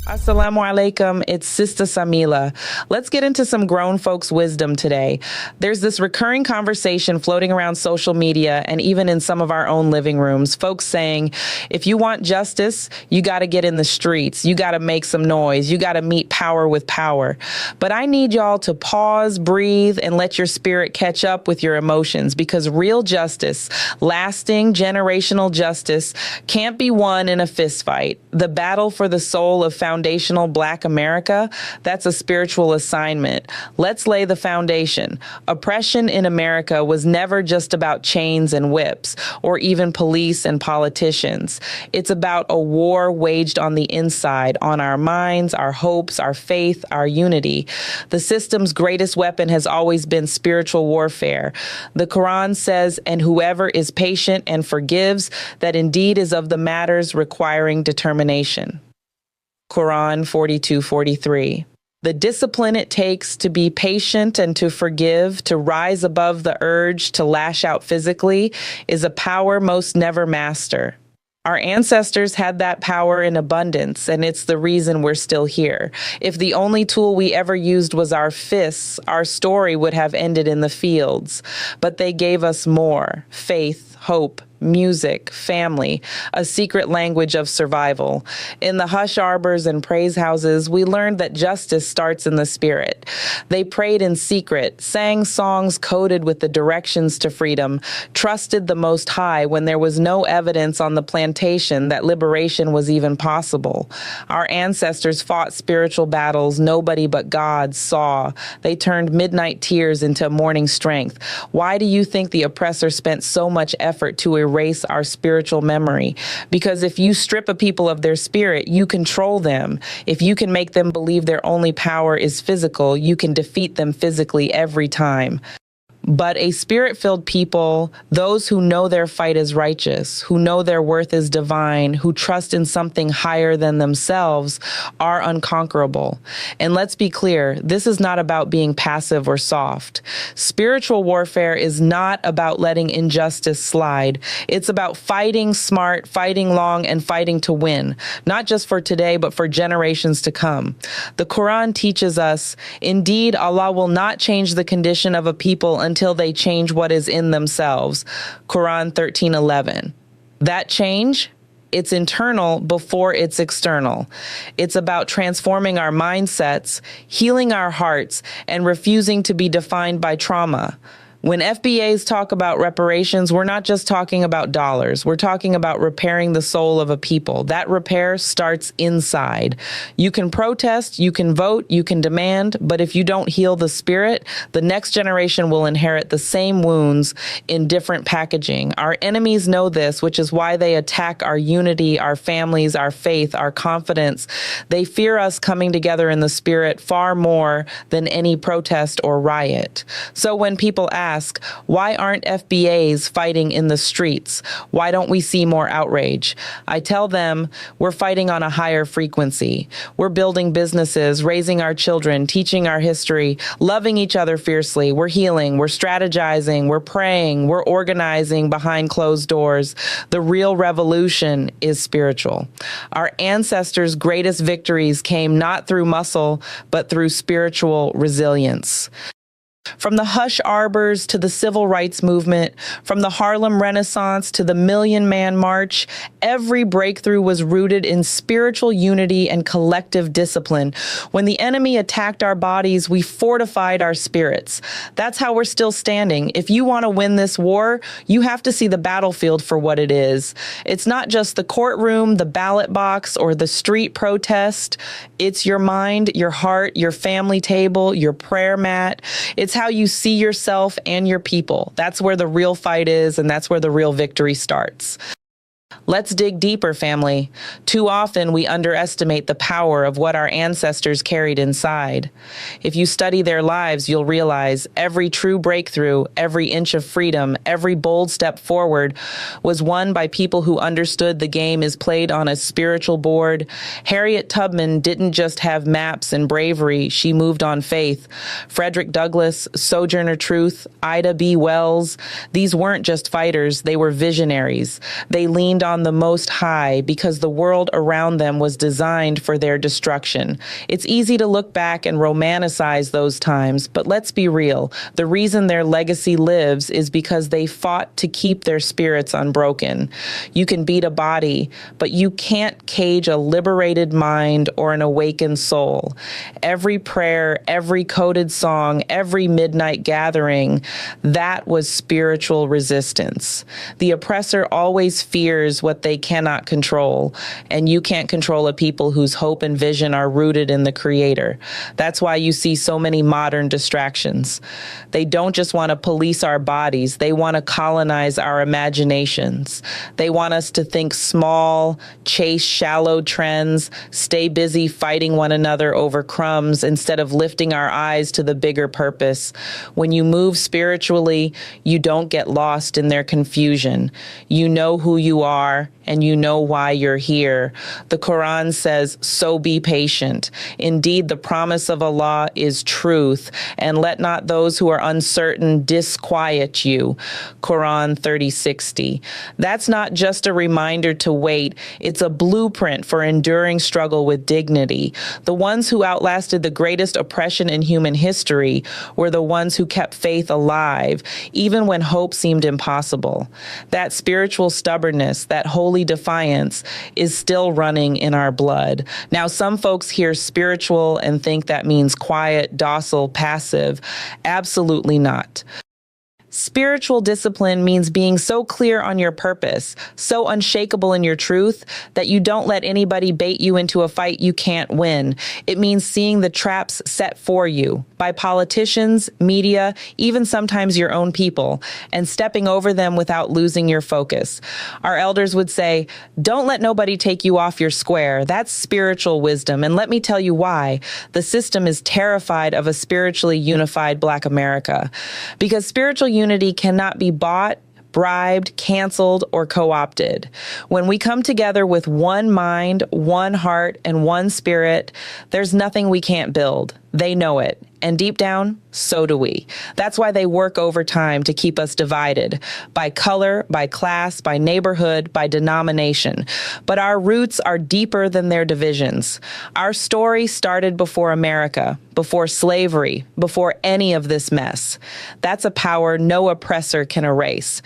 Assalamu alaikum, it's Sista Samilah. Let's get into some grown folks' wisdom today. There's this recurring conversation floating around social media and even in some of our own living rooms, folks saying, if you want justice, you got to get in the streets, you got to make some noise, you got to meet power with power. But I need y'all to pause, breathe, and let your spirit catch up with your emotions, because real justice, lasting generational justice, can't be won in a fistfight. The battle for the soul of foundational Black America, that's a spiritual assignment. Let's lay the foundation. Oppression in America was never just about chains and whips, or even police and politicians. It's about a war waged on the inside, on our minds, our hopes, our faith, our unity. The system's greatest weapon has always been spiritual warfare. The Quran says, and whoever is patient and forgives, that indeed is of the matters requiring determination. Quran 42:43. The discipline it takes to be patient and to forgive, to rise above the urge to lash out physically, is a power most never master. Our ancestors had that power in abundance, and it's the reason we're still here. If the only tool we ever used was our fists, our story would have ended in the fields. But they gave us more: faith, hope, music, family, a secret language of survival. In the hush arbors and praise houses, we learned that justice starts in the spirit. They prayed in secret, sang songs coded with the directions to freedom, trusted the Most High when there was no evidence on the plantation that liberation was even possible. Our ancestors fought spiritual battles nobody but God saw. They turned midnight tears into morning strength. Why do you think the oppressor spent so much effort to erase our spiritual memory? Because if you strip a people of their spirit, you control them. If you can make them believe their only power is physical, you can defeat them physically every time. But a spirit-filled people, those who know their fight is righteous, who know their worth is divine, who trust in something higher than themselves, are unconquerable. And let's be clear, this is not about being passive or soft. Spiritual warfare is not about letting injustice slide. It's about fighting smart, fighting long, and fighting to win, not just for today, but for generations to come. The Quran teaches us, indeed, Allah will not change the condition of a people until they change what is in themselves. Quran 13:11. That change, it's internal before it's external. It's about transforming our mindsets, healing our hearts, and refusing to be defined by trauma. When FBAs talk about reparations, we're not just talking about dollars. We're talking about repairing the soul of a people. That repair starts inside. You can protest, you can vote, you can demand, but if you don't heal the spirit, the next generation will inherit the same wounds in different packaging. Our enemies know this, which is why they attack our unity, our families, our faith, our confidence. They fear us coming together in the spirit far more than any protest or riot. So when people ask, why aren't FBAs fighting in the streets? Why don't we see more outrage? I tell them we're fighting on a higher frequency. We're building businesses, raising our children, teaching our history, loving each other fiercely. We're healing, we're strategizing, we're praying, we're organizing behind closed doors. The real revolution is spiritual. Our ancestors' greatest victories came not through muscle, but through spiritual resilience. From the hush arbors to the civil rights movement, from the Harlem Renaissance to the Million Man March, every breakthrough was rooted in spiritual unity and collective discipline. When the enemy attacked our bodies, we fortified our spirits. That's how we're still standing. If you want to win this war, you have to see the battlefield for what it is. It's not just the courtroom, the ballot box, or the street protest. It's your mind, your heart, your family table, your prayer mat. It's how you see yourself and your people. That's where the real fight is, and that's where the real victory starts. Let's dig deeper, family. Too often we underestimate the power of what our ancestors carried inside. If you study their lives, you'll realize every true breakthrough, every inch of freedom, every bold step forward was won by people who understood the game is played on a spiritual board. Harriet Tubman didn't just have maps and bravery, she moved on faith. Frederick Douglass, Sojourner Truth, Ida B. Wells, these weren't just fighters, they were visionaries. They leaned on the Most High because the world around them was designed for their destruction. It's easy to look back and romanticize those times, but let's be real. The reason their legacy lives is because they fought to keep their spirits unbroken. You can beat a body, but you can't cage a liberated mind or an awakened soul. Every prayer, every coded song, every midnight gathering, that was spiritual resistance. The oppressor always fears what they cannot control, and you can't control a people whose hope and vision are rooted in the Creator. That's why you see so many modern distractions. They don't just want to police our bodies, they want to colonize our imaginations. They want us to think small, chase shallow trends, stay busy fighting one another over crumbs instead of lifting our eyes to the bigger purpose. When you move spiritually, you don't get lost in their confusion. You know who you are and you know why you're here. The Quran says, so be patient. Indeed, the promise of Allah is truth, and let not those who are uncertain disquiet you. Quran 30:60. That's not just a reminder to wait. It's a blueprint for enduring struggle with dignity. The ones who outlasted the greatest oppression in human history were the ones who kept faith alive, even when hope seemed impossible. That spiritual stubbornness, that holy defiance is still running in our blood. Now, some folks hear spiritual and think that means quiet, docile, passive. Absolutely not. Spiritual discipline means being so clear on your purpose, so unshakable in your truth, that you don't let anybody bait you into a fight you can't win. It means seeing the traps set for you by politicians, media, even sometimes your own people, and stepping over them without losing your focus. Our elders would say, don't let nobody take you off your square. That's spiritual wisdom. And let me tell you why. The system is terrified of a spiritually unified Black America. Because spiritual unity cannot be bought, bribed, canceled, or co-opted. When we come together with one mind, one heart, and one spirit, there's nothing we can't build. They know it. And deep down, so do we. That's why they work overtime to keep us divided by color, by class, by neighborhood, by denomination. But our roots are deeper than their divisions. Our story started before America, before slavery, before any of this mess. That's a power no oppressor can erase.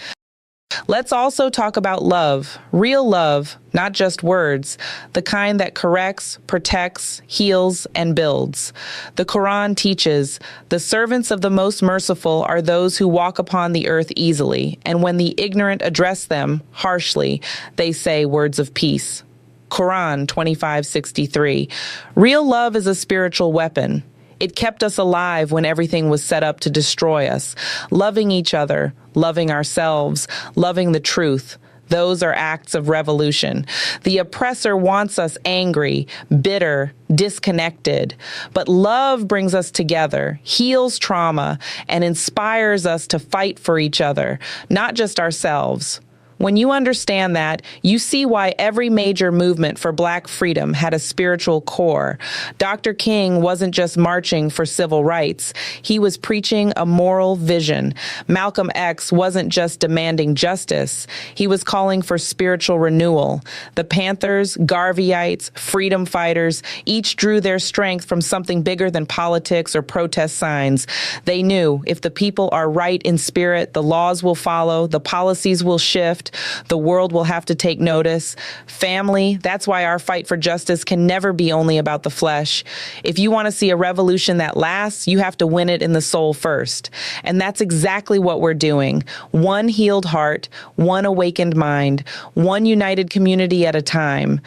Let's also talk about love, real love, not just words, the kind that corrects, protects, heals, and builds. The Quran teaches, the servants of the Most Merciful are those who walk upon the earth easily, and when the ignorant address them harshly, they say words of peace. Quran 25:63. Real love is a spiritual weapon. It kept us alive when everything was set up to destroy us. Loving each other, loving ourselves, loving the truth. Those are acts of revolution. The oppressor wants us angry, bitter, disconnected. But love brings us together, heals trauma, and inspires us to fight for each other, not just ourselves. When you understand that, you see why every major movement for Black freedom had a spiritual core. Dr. King wasn't just marching for civil rights. He was preaching a moral vision. Malcolm X wasn't just demanding justice. He was calling for spiritual renewal. The Panthers, Garveyites, freedom fighters, each drew their strength from something bigger than politics or protest signs. They knew if the people are right in spirit, the laws will follow, the policies will shift, the world will have to take notice. Family, that's why our fight for justice can never be only about the flesh. If you want to see a revolution that lasts, you have to win it in the soul first. And that's exactly what we're doing. One healed heart, one awakened mind, one united community at a time.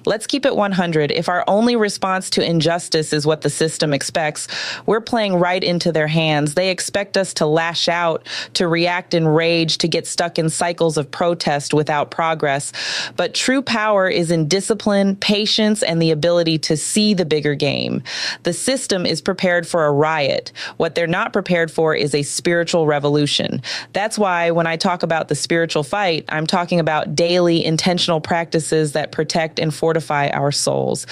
Let's keep it 100. If our only response to injustice is what the system expects, we're playing right into their hands. They expect us to lash out, to react in rage, to get stuck in cycles of protest without progress. But true power is in discipline, patience, and the ability to see the bigger game. The system is prepared for a riot. What they're not prepared for is a spiritual revolution. That's why when I talk about the spiritual fight, I'm talking about daily intentional practices that protect and fortify fortify our souls.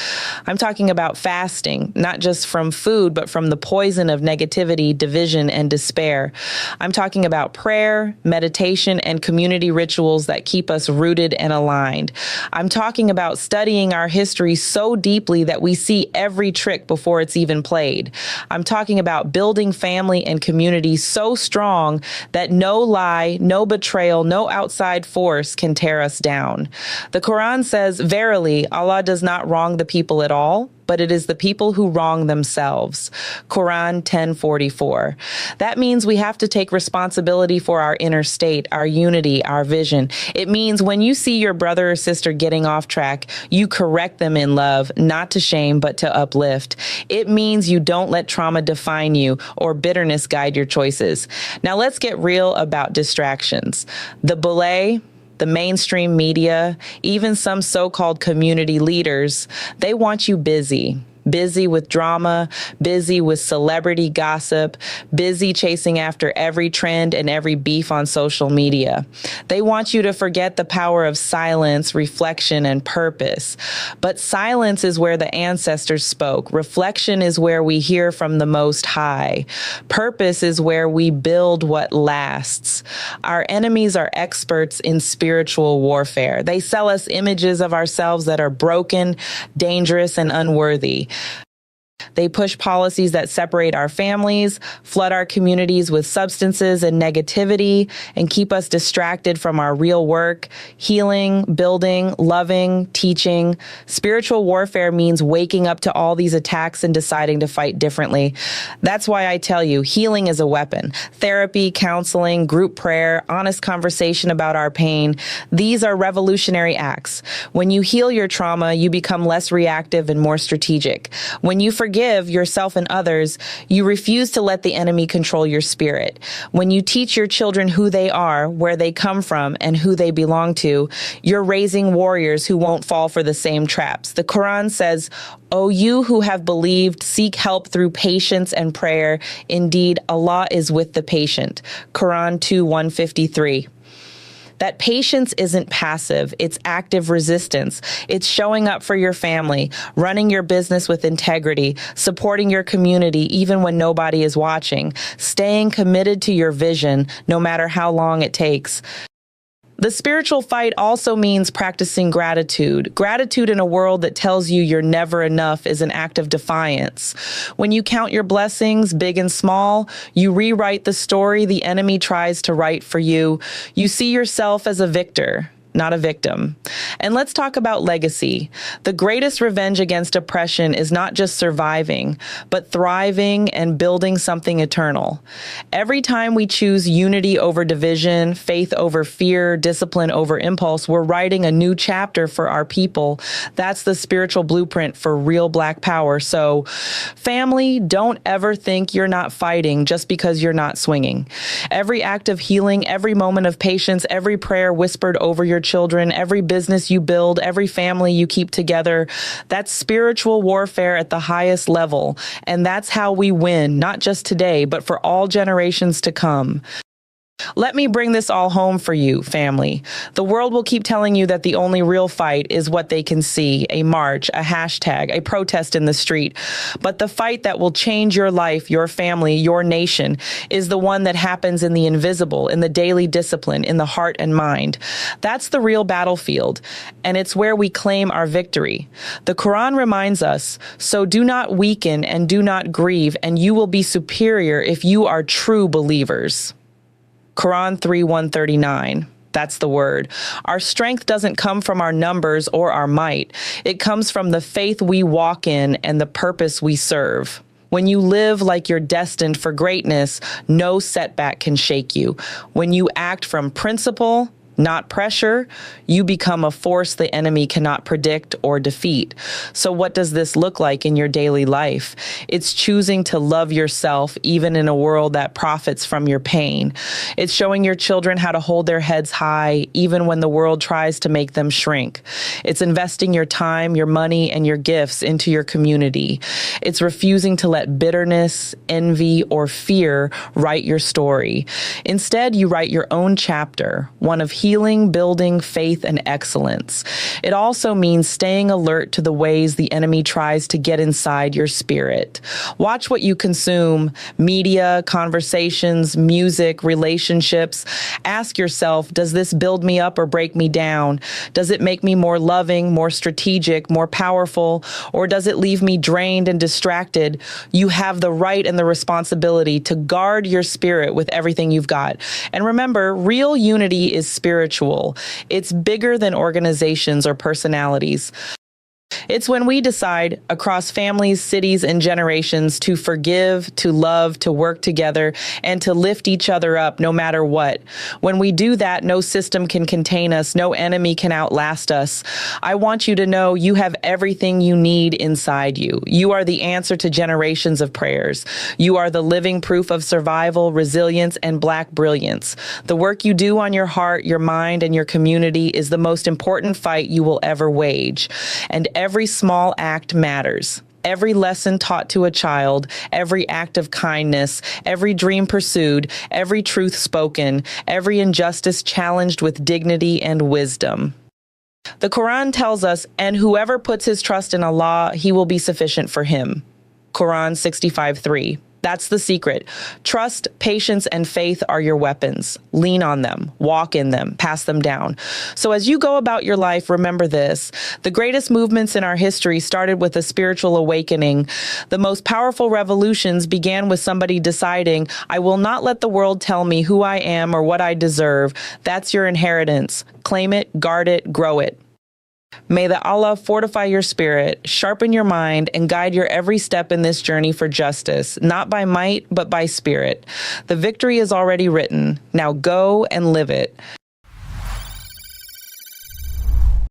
I'm talking about fasting, not just from food, but from the poison of negativity, division, and despair. I'm talking about prayer, meditation, and community rituals that keep us rooted and aligned. I'm talking about studying our history so deeply that we see every trick before it's even played. I'm talking about building family and community so strong that no lie, no betrayal, no outside force can tear us down. The Quran says, "Verily, Allah does not wrong the people at all, but it is the people who wrong themselves." Quran 10:44. That means we have to take responsibility for our inner state, our unity, our vision. It means when you see your brother or sister getting off track, you correct them in love, not to shame, but to uplift. It means you don't let trauma define you or bitterness guide your choices. Now let's get real about distractions. The belay, the mainstream media, even some so-called community leaders, they want you busy. Busy with drama, busy with celebrity gossip, busy chasing after every trend and every beef on social media. They want you to forget the power of silence, reflection, and purpose. But silence is where the ancestors spoke. Reflection is where we hear from the Most High. Purpose is where we build what lasts. Our enemies are experts in spiritual warfare. They sell us images of ourselves that are broken, dangerous, and unworthy. They push policies that separate our families, flood our communities with substances and negativity, and keep us distracted from our real work, healing, building, loving, teaching. Spiritual warfare means waking up to all these attacks and deciding to fight differently. That's why I tell you, healing is a weapon. Therapy, counseling, group prayer, honest conversation about our pain. These are revolutionary acts. When you heal your trauma, you become less reactive and more strategic. When you forgive yourself and others, you refuse to let the enemy control your spirit. When you teach your children who they are, where they come from, and who they belong to, you're raising warriors who won't fall for the same traps. The Quran says, "O you who have believed, seek help through patience and prayer. Indeed, Allah is with the patient." Quran 2:153. That patience isn't passive, it's active resistance. It's showing up for your family, running your business with integrity, supporting your community even when nobody is watching, staying committed to your vision no matter how long it takes. The spiritual fight also means practicing gratitude. Gratitude in a world that tells you you're never enough is an act of defiance. When you count your blessings, big and small, you rewrite the story the enemy tries to write for you. You see yourself as a victor, not a victim. And let's talk about legacy. The greatest revenge against oppression is not just surviving, but thriving and building something eternal. Every time we choose unity over division, faith over fear, discipline over impulse, we're writing a new chapter for our people. That's the spiritual blueprint for real Black power. So, family, don't ever think you're not fighting just because you're not swinging. Every act of healing, every moment of patience, every prayer whispered over your children, every business you build, every family you keep together, that's spiritual warfare at the highest level. And that's how we win, not just today, but for all generations to come. Let me bring this all home for you, family. The world will keep telling you that the only real fight is what they can see, a march, a hashtag, a protest in the street. But the fight that will change your life, your family, your nation is the one that happens in the invisible, in the daily discipline, in the heart and mind. That's the real battlefield, and it's where we claim our victory. The Quran reminds us, "So do not weaken and do not grieve, and you will be superior if you are true believers." Quran 3:139. That's the word. Our strength doesn't come from our numbers or our might. It comes from the faith we walk in and the purpose we serve. When you live like you're destined for greatness, no setback can shake you. When you act from principle, not pressure, you become a force the enemy cannot predict or defeat. So what does this look like in your daily life? It's choosing to love yourself even in a world that profits from your pain. It's showing your children how to hold their heads high even when the world tries to make them shrink. It's investing your time, your money, and your gifts into your community. It's refusing to let bitterness, envy, or fear write your story. Instead, you write your own chapter, one of healing, building, faith, and excellence. It also means staying alert to the ways the enemy tries to get inside your spirit. Watch what you consume: media, conversations, music, relationships. Ask yourself, does this build me up or break me down? Does it make me more loving, more strategic, more powerful, or does it leave me drained and distracted? You have the right and the responsibility to guard your spirit with everything you've got. And remember, real unity is spiritual. It's bigger than organizations or personalities. It's when we decide across families, cities, and generations to forgive, to love, to work together, and to lift each other up no matter what. When we do that, no system can contain us, no enemy can outlast us. I want you to know you have everything you need inside you. You are the answer to generations of prayers. You are the living proof of survival, resilience, and Black brilliance. The work you do on your heart, your mind, and your community is the most important fight you will ever wage. And every small act matters. Every lesson taught to a child, every act of kindness, every dream pursued, every truth spoken, every injustice challenged with dignity and wisdom. The Quran tells us, and whoever puts his trust in Allah, he will be sufficient for him. Quran 65:3. That's the secret. Trust, patience, and faith are your weapons. Lean on them, walk in them, pass them down. So as you go about your life, remember this: the greatest movements in our history started with a spiritual awakening. The most powerful revolutions began with somebody deciding, I will not let the world tell me who I am or what I deserve. That's your inheritance. Claim it, guard it, grow it. May the Allah fortify your spirit, sharpen your mind, and guide your every step in this journey for justice, not by might, but by spirit. The victory is already written. Now go and live it.